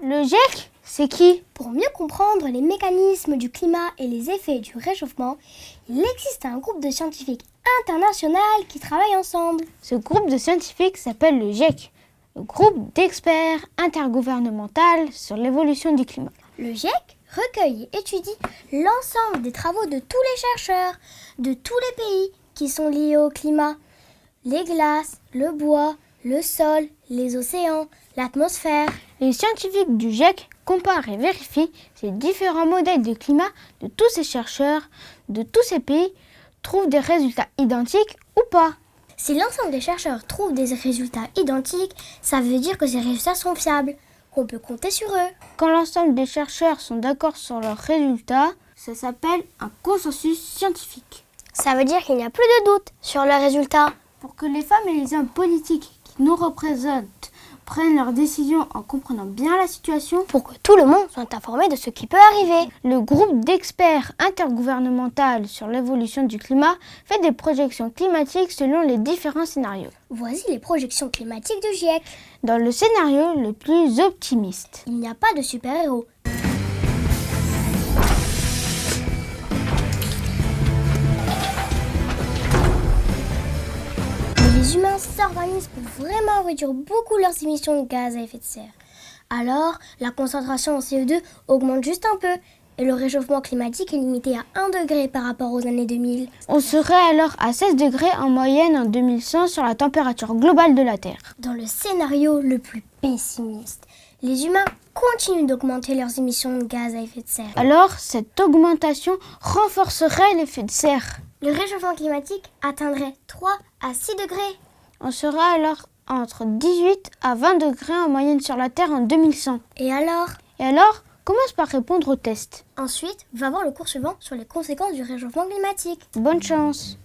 Le GIEC, c'est qui? Pour mieux comprendre les mécanismes du climat et les effets du réchauffement, il existe un groupe de scientifiques international qui travaillent ensemble. Ce groupe de scientifiques s'appelle le GIEC, le groupe d'experts intergouvernemental sur l'évolution du climat. Le GIEC recueille et étudie l'ensemble des travaux de tous les chercheurs de tous les pays qui sont liés au climat. Les glaces, le bois, le sol, les océans, l'atmosphère. Les scientifiques du GIEC comparent et vérifient ces différents modèles de climat de tous ces chercheurs, de tous ces pays, trouvent des résultats identiques ou pas. Si l'ensemble des chercheurs trouvent des résultats identiques, ça veut dire que ces résultats sont fiables, qu'on peut compter sur eux. Quand l'ensemble des chercheurs sont d'accord sur leurs résultats, ça s'appelle un consensus scientifique. Ça veut dire qu'il n'y a plus de doute sur leurs résultats. Pour que les femmes et les hommes politiques qui nous représentent prennent leurs décisions en comprenant bien la situation, pour que tout le monde soit informé de ce qui peut arriver. Le groupe d'experts intergouvernemental sur l'évolution du climat fait des projections climatiques selon les différents scénarios. Voici les projections climatiques du GIEC. Dans le scénario le plus optimiste, il n'y a pas de super-héros. Les humains s'organisent pour vraiment réduire beaucoup leurs émissions de gaz à effet de serre. Alors, la concentration en CO2 augmente juste un peu et le réchauffement climatique est limité à 1 degré par rapport aux années 2000. On serait alors à 16 degrés en moyenne en 2100 sur la température globale de la Terre. Dans le scénario le plus pessimiste, les humains continuent d'augmenter leurs émissions de gaz à effet de serre. Alors, cette augmentation renforcerait l'effet de serre. Le réchauffement climatique atteindrait 3 à 6 degrés. On sera alors entre 18 à 20 degrés en moyenne sur la Terre en 2100. Et alors, commence par répondre au test. Ensuite, va voir le cours suivant sur les conséquences du réchauffement climatique. Bonne chance!